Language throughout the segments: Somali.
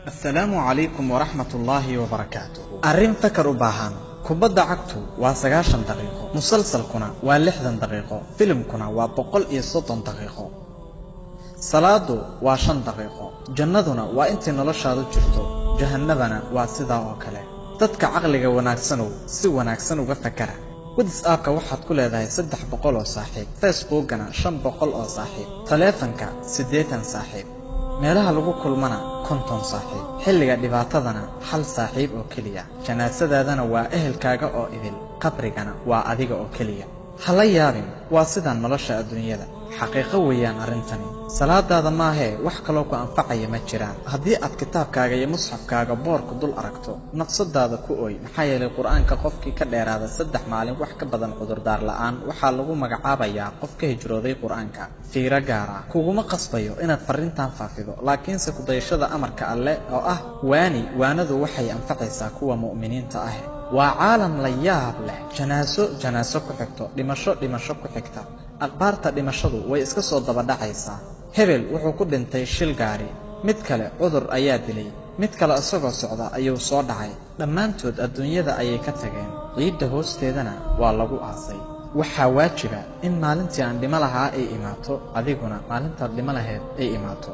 السلام عليكم ورحمة الله وبركاته. أرين فكر باهان كوبادا عقتو وسقاشن دقيقة، مسلسل كنا ولحدن دقيقة، فيلم كنا وبقول إيصوتن دقيقة، صلاة وشن دقيقة، جندنا وأنت نلشاد جرتو، جهنمنا وسدا وكله. تدك عقلك وناكسنو سوى ناكسنو بفكره. ودس آبك واحد كل هذا سدح بقول أو صاحب، فيسبوكنا شن بقول أو صاحب، تلفنك سديتن صاحب. meelaha lagu kulmana konton saaxiib xilliga dhibaatadana hal saaxiib oo kaliya janaasadaadana waa ehelkaaga oo idil qabrigana waa adiga oo kaliya hala yaabin waa sidaan nolosha adduunyada xaqiiqo weeyaan arintani salaadaada ma ahe wax kale oo ku anfacaya ma jiraan haddii aad kitaabkaaga iyo musxafkaaga boorka dul aragto naqsadaada ku ooy maxaa yeelay quraanka qofkii ka dheeraada 3 maalin wax ka badan cudurdaar la'aan waxa lagu magacaabayaa qof ka hijrooday quraanka fiira gaara kuguma qasbayo inaad farintan faafido laakiin se ku dayashada amarka alle oo ah waanadu waxay anfacaysaa kuwa mu'miniinta ah waa caalam la yaab leh janaaso ku xigto dhimasho ku xigta aqbaarta dhimashadu way iska soo daba dhacaysaa hebel wuxuu ku dhintay shil gaari mid kale cudur ayaa dilay mid kale asagoo socda ayuu soo dhacay dhammaantood adduunyada ayay ka tageen ciidda hoosteedana waa lagu aasay waxaa waajiba in maalintii aan dhimo lahaa ay imaato adiguna maalintaad dhimo lahayd ay imaato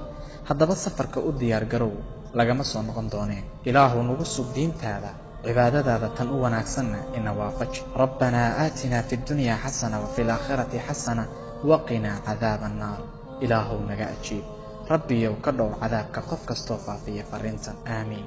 haddaba safarka u diyaar garow lagama soo noqon dooneen ilaahu nagu sug diintaada عبادة تنوّن أحسننا إن وافج ربنا آتنا في الدنيا حسنة وفي الآخرة حسنة وقنا عذاب النار إله نجا أجيب ربي يوكلوا عذابك قف كستوفى في فرنسا آمين